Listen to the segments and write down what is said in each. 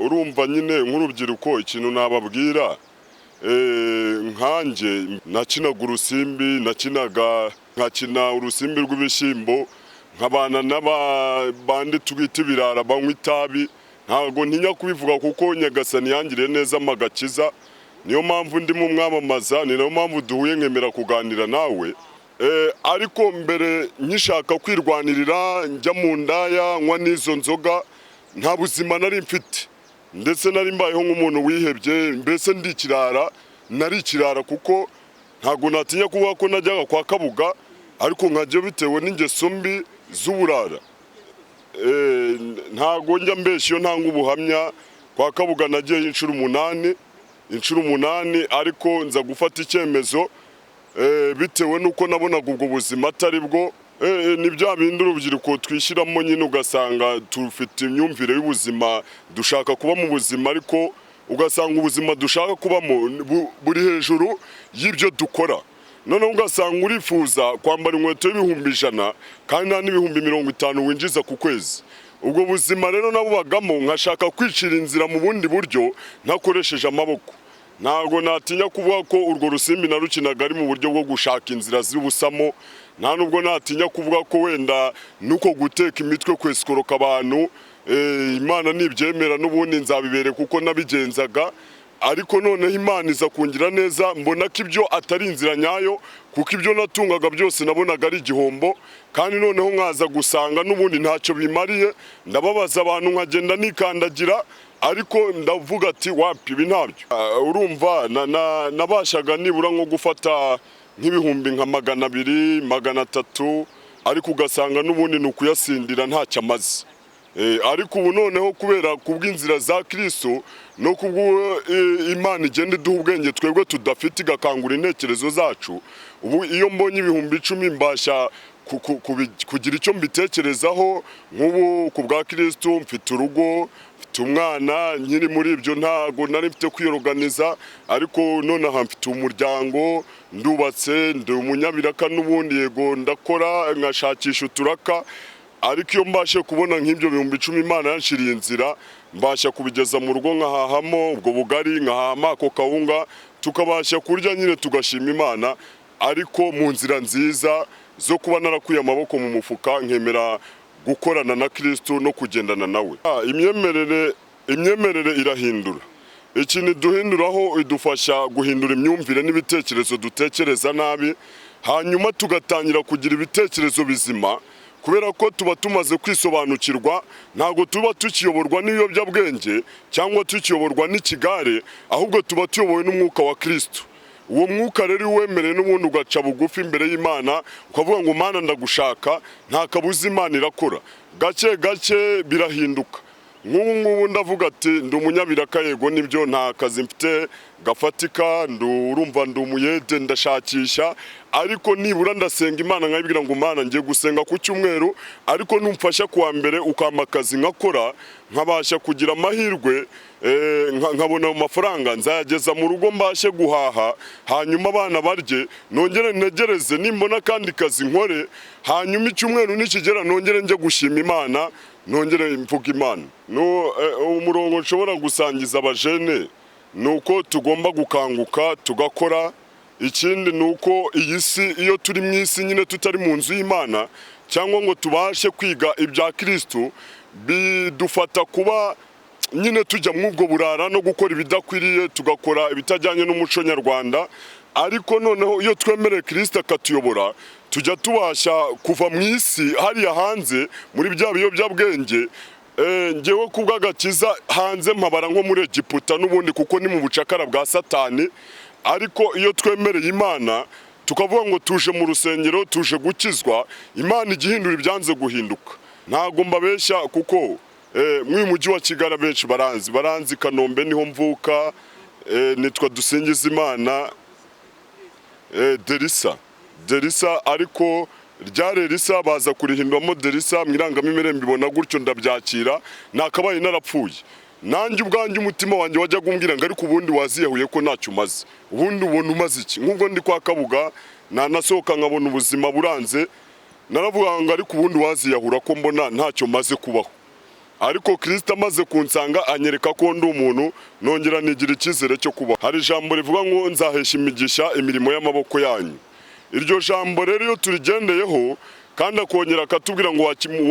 urumva nyine nk'urubyiruko ikintu nababwira nkanjye nakinaga urusimbi nkakina urusimbi rw'ibishyimbo nkabana n'abandi twita ibirara banywa itabi. Ntabwo ntinya kubivuga kuko Nyagasani yangiriye neza amagakiza, niyo mpamvu ndimo mwamamaza, ni nayo mpamvu duhuye nkemera kuganira nawe. Ariko mbere nkishaka kwirwanirira njya mu ndaya nywa n'izo nzoga, nta buzima nari mfite, ndetse nari mbayeho nk'umuntu wihebye, mbese ndi ikirara, nari ikirara kuko ntabwo natinya kuvuga ko najyaga kwa Kabuga, ariko nkajya bitewe n'ingeso mbi z'uburara. Ntabwo njya mbeshya iyo ntanga ubuhamya, kwa Kabuga nagiye inshuro umunani, ariko nza gufata icyemezo bitewe n'uko nabonaga ubwo buzima atari bwo. Ni bya bindi urubyiruko twishyiramo nyine, ugasanga tufite imyumvire y'ubuzima, dushaka kuba mu buzima, ariko ugasanga ubuzima dushaka kubamo buri hejuru y'ibyo dukora. Noneho ugasanga urifuza kwambara inkweto y'ibihumbi 100 kandi nta n'ibihumbi 50 winjiza ku kwezi. Ubwo buzima rero nabubagamo, nkashaka kwicira inzira mu bundi buryo ntakoresheje amaboko. Ntabwo natinya kuvuga ko urwo rusimbi narukinaga ari mu buryo bwo gushaka inzira z'ubusamo, nta nubwo natinya kuvuga ko wenda nuko guteka imitwe kwesikoroka abantu. Imana nibyemera n'ubundi nzabibere kuko nabigenzaga, ariko noneho Imana iza kungira neza, mbona ko ibyo atari inzira nyayo, kuko ibyo natungaga byose nabonaga ari igihombo, kandi noneho nkaza gusanga n'ubundi ntacyo bimariye. Ndababaza abantu nkagenda nikandagira, ariko ndavuga ati wapi ibi ntabyo. Urumva nabashaga nibura nko gufata nk'ibihumbi nka 200, 300, ariko ugasanga n'ubundi nukuyasindira ntacyo amaze. Ariko ubu noneho kubera kubw'inzira za Kristo no kubwo Imana igenda iduha ubwenge twebwe tudafite, igakangura intekerezo zacu, ubu iyo mbonye ibihumbi 10 mbasha kugira icyo mbitekerezaho. Nk'ubu ku bwa Kristo mfite urugo, mfite umwana, nkiri muri ibyo ntago nari mfite kwiyoroganiza, ariko none aha mfite umuryango, ndubatse, ndi umunyabiraka n'ubundi, yego ndakora nkashakisha uturaka. Ariko iyo mbashe kubona nk'ibyo bihumbi 10 Imana yanshiriye inzira, mbasha kubigeza mu rugo nkahahamo ubwo bugari, nkahama ako kawunga, tukabasha kurya nyine tugashima Imana, ariko mu nzira nziza zo kuba narakuye amaboko mu mufuka, nkemera gukorana na Kristo no kugendana nawe. Imyemerere irahindura. Ikintu duhinduraho idufasha guhindura imyumvire n'ibitekerezo dutekereza nabi, hanyuma tugatangira kugira ibitekerezo bizima, kubera ko tuba tumaze kwisobanukirwa. Ntabwo tuba tukiyoborwa n'ibiyobyabwenge cyangwa tukiyoborwa n'ikigare, ahubwo tuba tuyobowe n'umwuka wa Kristo. Uwo mwuka rero wemereye n'ubundi ugaca bugufi imbere y'Imana, ukavuga ngo Mana ndagushaka, nta kabuza Imana irakora. Gake gake birahinduka. Nk'ubu ndavuga ati ndi umunyabiraka, yego nibyo nta kazi mfite gafatika, urumva ndi umuyede, ndashakisha, ariko nibura ndasenga Imana nkayibwira ngo Mana ngiye gusenga ku cyumweru, ariko numfasha kuwa mbere ukampa akazi nkakora, nkabasha kugira amahirwe, nkabona amafaranga nzayageza mu rugo mbashe guhaha, hanyuma abana barye, nongere ntegereze nimbona kandi kazi nkore, hanyuma icyumweru nikigera nongere njye gushima Imana, nongere mvuga Imana. Umurongo nshobora gusangiza abajene nuko tugomba gukanguka tugakora. Ikindi nuko iyi si, iyo turi mu isi nyine tutari mu nzu y'Imana, cyangwa ngo tubashe kwiga ibya Kristo, bidufata kuba nyine tujya mu ubwo burara no gukora ibidakwiriye, tugakora ibitajyanye n'umuco nyarwanda. Ariko noneho iyo twemereye Kristo akatuyobora, tujya tubasha kuva mu isi hariya hanze muri bya biyobyabwenge. Ngewe kubw'agakiza hanze mpabara nko muri Egiputa n'ubundi, kuko ni mu bucakara bwa Satani. Ariko iyo twemereye Imana tukavuga ngo tuje mu rusengero, tuje gukizwa, Imana igihindura ibyanze guhinduka. Ntago mbabeshya kuko mu mujyi wa Kigali benshi baranzi Kanombe niho mvuka, nitwa Dusingizimana Derisa, ariko ryare risa baza kurihinduramo Derisa, mwirangamimerere mbibona gutyo ndabyakira, nakabaye narapfuye. Nanjye ubwanjye umutima wanjye wajya gumbwira ngo ariko ubundi waziyahuye ko ntacyo umaze, ubundi ubona umaze iki? Nk'ubwo ndi kwa Kabuga nasohoka nkabona ubuzima buranze, naravuga ngo ariko ubundi waziyahura ko mbona ntacyo maze kubaho. ariko Kristo amaze kunsanga anyereka ko ndi umuntu, nongera nigira icyizere cyo kuba. Hari ijambo rivuga ngo nzahesha imigisha imirimo y'amaboko yanyu. Iryo jambo rero iyo turigendeyeho kandi akongera akatubwira ngo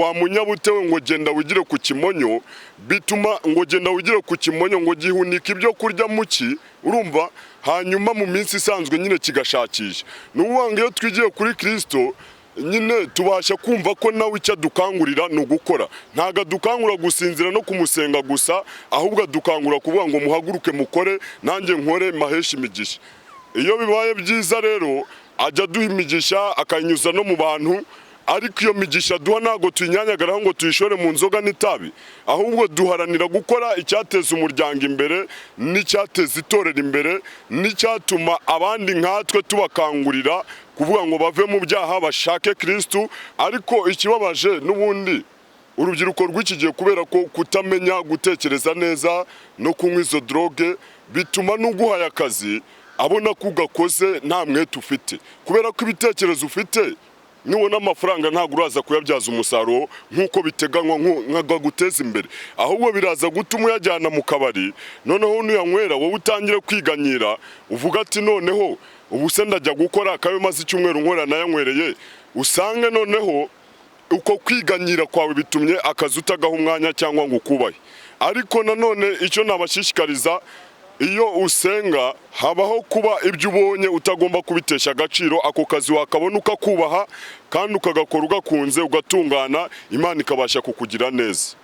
wa munyabutewe ngo genda wigire ku kimonyo, bituma ngo genda wigire ku kimonyo ngo gihunika ibyo kurya muki, urumva, hanyuma mu minsi isanzwe nyine kigashakisha. N'ubuvuga ngo iyo twigiye kuri Kristo nyine tubasha kumva ko nawe icyo adukangurira ni ugukora. Ntago adukangura gusinzira no kumusenga gusa, ahubwo adukangura kuvuga ngo muhaguruke mukore, nanjye nkore mahesha imigisha. Iyo bibaye byiza rero ajya aduha imigisha akayinyuza no mu bantu, ariko iyo migisha duha ntago tuyinyanyagaraho ngo tuyishore mu nzoga n'itabi, ahubwo duharanira gukora icyateza umuryango imbere n'icyateza itorero imbere, n'icyatuma abandi nkatwe tubakangurira kuvuga ngo bave mu byaha bashake Kristo. Ariko ikibabaje n'ubundi urubyiruko rw'iki gihe kubera ko kutamenya gutekereza neza no kunywa izo droge, bituma n'uguhaye akazi abona ko ugakoze nta mwete ufite, kubera ko ibitekerezo ufite nubona amafaranga ntabwo uraza kuyabyaza umusaruro nk'uko biteganywa nka guteza imbere, ahubwo biraza gutuma uyajyana mu kabari, noneho nuyanywera wowe utangire kwiganyira, uvuga ati noneho ubu se ndajya gukora akayo maze icyumweru nkora nayanywereye, usange noneho uko kwiganyira kwawe bitumye akazi utagaha umwanya cyangwa ngo ukubahe. Ariko nanone icyo nabashishikariza, iyo usenga habaho kuba ibyo ubonye utagomba kubitesha agaciro, ako kazi wakabona ukakubaha kandi ukagakora ugakunze ugatungana, Imana ikabasha kukugira neza.